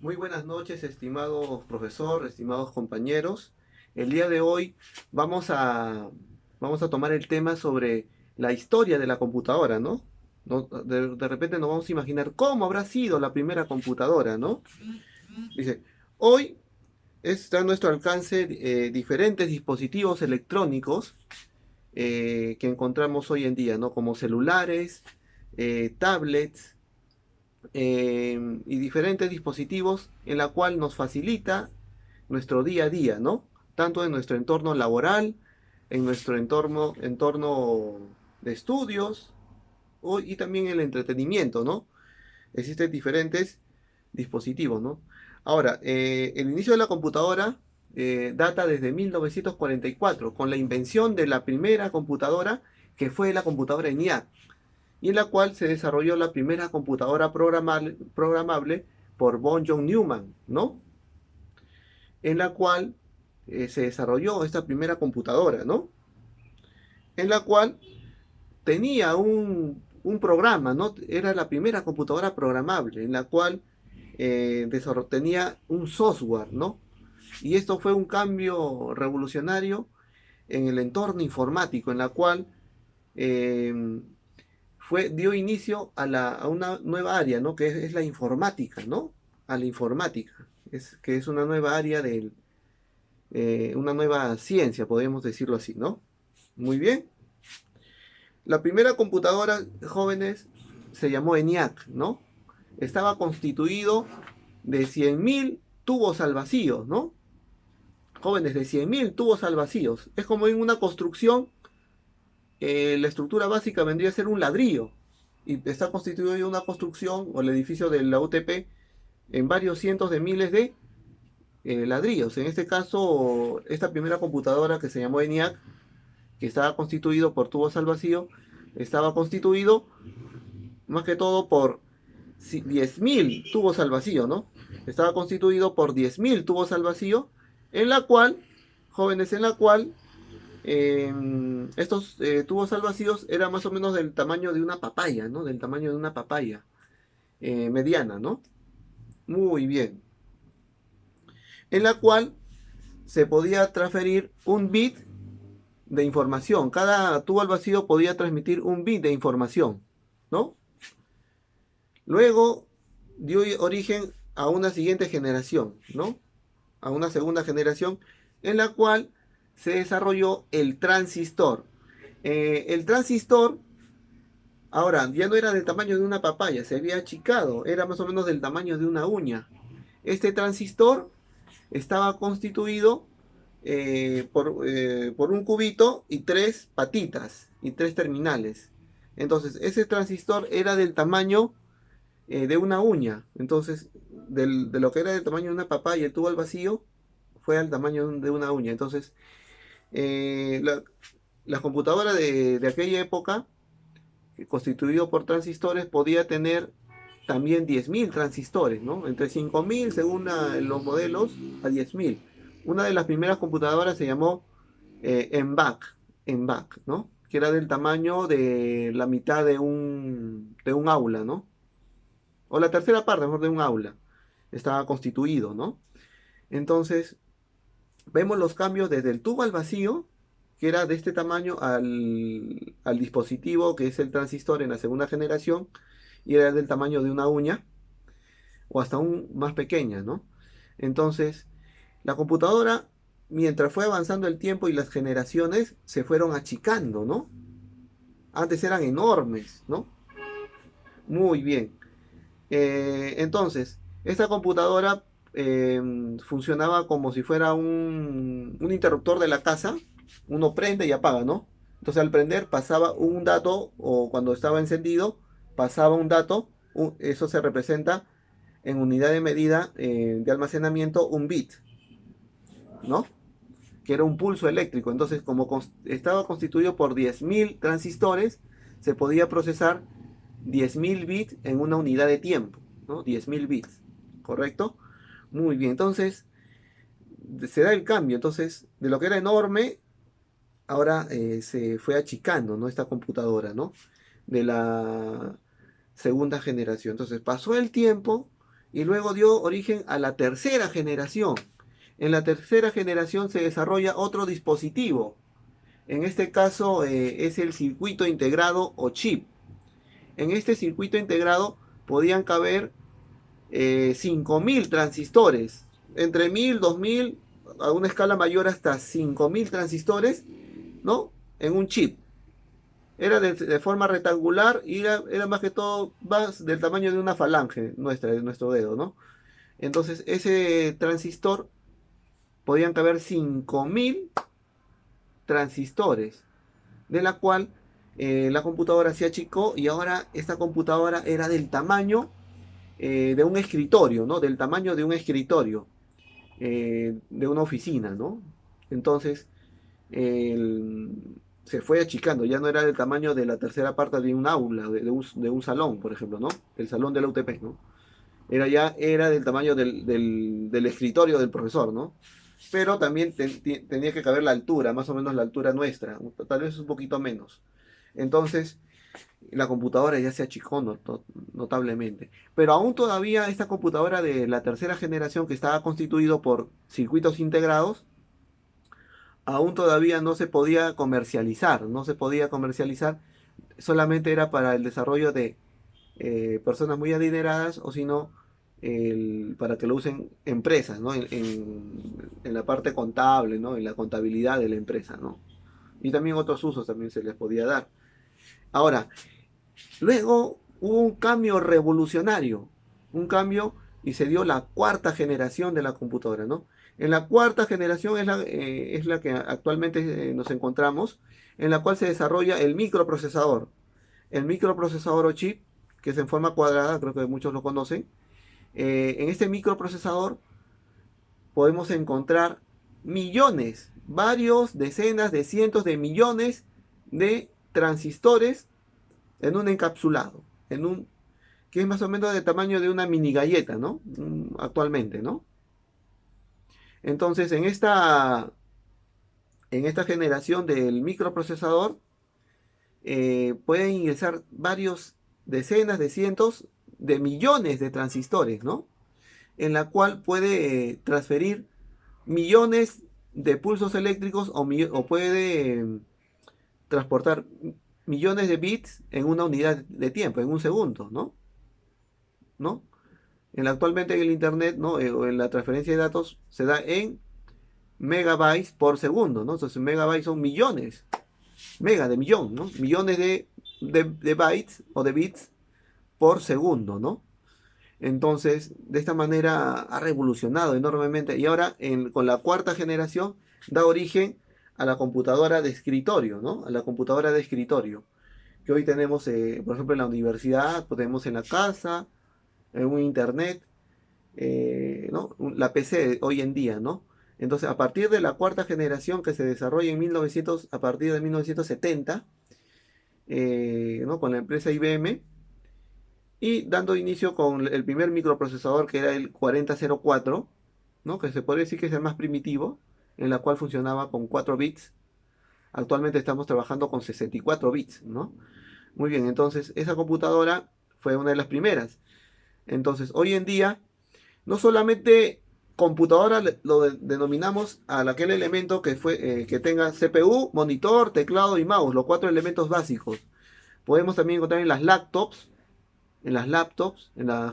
Muy buenas noches, estimado profesor, estimados compañeros. El día de hoy vamos a, vamos a tomar el tema sobre la historia de la computadora, ¿no? De repente nos vamos a imaginar cómo habrá sido la primera computadora, ¿no? Dice, hoy está a nuestro alcance diferentes dispositivos electrónicos que encontramos hoy en día, ¿no? Como celulares, tablets, y diferentes dispositivos en la cual nos facilita nuestro día a día, ¿no? Tanto en nuestro entorno laboral, en nuestro entorno de estudios y también el entretenimiento, ¿no? Existen diferentes dispositivos, ¿no? Ahora, el inicio de la computadora data desde 1944, con la invención de la primera computadora, que fue la computadora ENIAC, y en la cual se desarrolló la primera computadora programable por von John Newman, ¿no? En la cual se desarrolló esta primera computadora, ¿no? En la cual tenía un programa, ¿no? Era la primera computadora programable, en la cual tenía un software, ¿no? Y esto fue un cambio revolucionario en el entorno informático, en la cual eh, dio inicio a una nueva área, ¿no? Que es la informática, ¿no? A la informática, que es una nueva área una nueva ciencia, podemos decirlo así, ¿no? Muy bien. La primera computadora, jóvenes, se llamó ENIAC, ¿no? Estaba constituido de 100.000 tubos al vacío, ¿no? Jóvenes, de 100.000 tubos al vacío. Es como en una construcción, la estructura básica vendría a ser un ladrillo y está constituido de una construcción o el edificio de la UTP en varios cientos de miles de ladrillos. En este caso, esta primera computadora que se llamó ENIAC, que estaba constituido por tubos al vacío, estaba constituido más que todo por 10.000 tubos al vacío, ¿no? Estaba constituido por 10.000 tubos al vacío, en la cual, jóvenes, en la cual estos tubos al vacío eran más o menos del tamaño de una papaya, ¿no? Del tamaño de una papaya mediana, ¿no? Muy bien. En la cual se podía transferir un bit de información. Cada tubo al vacío podía transmitir un bit de información, ¿no? Luego dio origen a una siguiente generación, ¿no? A una segunda generación en la cual se desarrolló el transistor. El transistor ahora ya no era del tamaño de una papaya, se había achicado, era más o menos del tamaño de una uña. Este transistor estaba constituido por un cubito y tres patitas y tres terminales. Entonces, ese transistor era del tamaño de una uña. Entonces, de lo que era del tamaño de una papaya, el tubo al vacío, fue al tamaño de una uña. Entonces, eh, la, la computadora de aquella época, constituido por transistores, podía tener también 10.000 transistores, ¿no? Entre 5.000 según los modelos a 10.000. Una de las primeras computadoras se llamó ENVAC, ¿no? Que era del tamaño de la mitad de un aula, ¿no? O la tercera parte, mejor, de un aula. Estaba constituido, ¿no? Entonces, vemos los cambios desde el tubo al vacío, que era de este tamaño, al dispositivo, que es el transistor en la segunda generación, y era del tamaño de una uña, o hasta aún más pequeña, ¿no? Entonces, la computadora, mientras fue avanzando el tiempo y las generaciones, se fueron achicando, ¿no? Antes eran enormes, ¿no? Muy bien. Entonces, esta computadora funcionaba como si fuera un interruptor de la casa. Uno prende y apaga, ¿no? Entonces, al prender pasaba un dato, o cuando estaba encendido pasaba un dato. Eso se representa en unidad de medida de almacenamiento, un bit, ¿no? Que era un pulso eléctrico. Entonces, como estaba constituido por 10.000 transistores, se podía procesar 10.000 bits en una unidad de tiempo, ¿no? 10.000 bits, ¿correcto? Muy bien, entonces se da el cambio. Entonces, de lo que era enorme, ahora se fue achicando, ¿no? Esta computadora, ¿no? De la segunda generación. Entonces, pasó el tiempo y luego dio origen a la tercera generación. En la tercera generación se desarrolla otro dispositivo. En este caso es el circuito integrado o chip. En este circuito integrado podían caber 5.000 transistores, entre 1.000, 2.000, a una escala mayor hasta 5.000 transistores, ¿no? En un chip. Era de forma rectangular y era más que todo más del tamaño de una falange nuestra, de nuestro dedo, ¿no? Entonces ese transistor podían caber 5.000 transistores, de la cual la computadora se achicó y ahora esta computadora era del tamaño de un escritorio, ¿no? Del tamaño de un escritorio, de una oficina, ¿no? Entonces, el- se fue achicando, ya no era del tamaño de la tercera parte de un aula, de un salón, por ejemplo, ¿no? El salón de la UTP, ¿no? Era del tamaño del escritorio del profesor, ¿no? Pero también tenía que caber la altura, más o menos la altura nuestra, tal vez un poquito menos. Entonces, la computadora ya se achicó notablemente. Pero aún todavía esta computadora de la tercera generación que estaba constituido por circuitos integrados, aún todavía no se podía comercializar, no se podía comercializar, solamente era para el desarrollo de personas muy adineradas o si no, para que lo usen empresas, ¿no? En la parte contable, ¿no? En la contabilidad de la empresa, ¿no? Y también otros usos también se les podía dar. Ahora, luego hubo un cambio revolucionario, un cambio y se dio la cuarta generación de la computadora, ¿no? En la cuarta generación es la que actualmente nos encontramos, en la cual se desarrolla el microprocesador. El microprocesador o chip, que es en forma cuadrada, creo que muchos lo conocen. En este microprocesador podemos encontrar millones, varios, decenas de cientos de millones de transistores en un encapsulado, que es más o menos del tamaño de una mini galleta, ¿no? Actualmente, ¿no? Entonces, en esta generación del microprocesador, pueden ingresar varios decenas de cientos de millones de transistores, ¿no? En la cual puede transferir millones de pulsos eléctricos o puede transportar millones de bits en una unidad de tiempo, en un segundo, ¿no? ¿No? Actualmente en el Internet, ¿no? O en la transferencia de datos se da en megabytes por segundo, ¿no? Entonces megabytes son millones, mega de millón, ¿no? Millones de bytes o de bits por segundo, ¿no? Entonces, de esta manera ha revolucionado enormemente y ahora con la cuarta generación da origen a la computadora de escritorio, ¿no? A la computadora de escritorio que hoy tenemos, por ejemplo, en la universidad, tenemos en la casa, en un internet, ¿no? La PC hoy en día, ¿no? Entonces, a partir de la cuarta generación que se desarrolla a partir de 1970, ¿no? Con la empresa IBM, y dando inicio con el primer microprocesador que era el 4004, ¿no? Que se podría decir que es el más primitivo, en la cual funcionaba con 4 bits. Actualmente estamos trabajando con 64 bits, ¿no? Muy bien, entonces esa computadora fue una de las primeras. Entonces, hoy en día, no solamente computadora lo denominamos a aquel elemento que tenga CPU, monitor, teclado y mouse, los 4 elementos básicos. Podemos también encontrar en las laptops, en las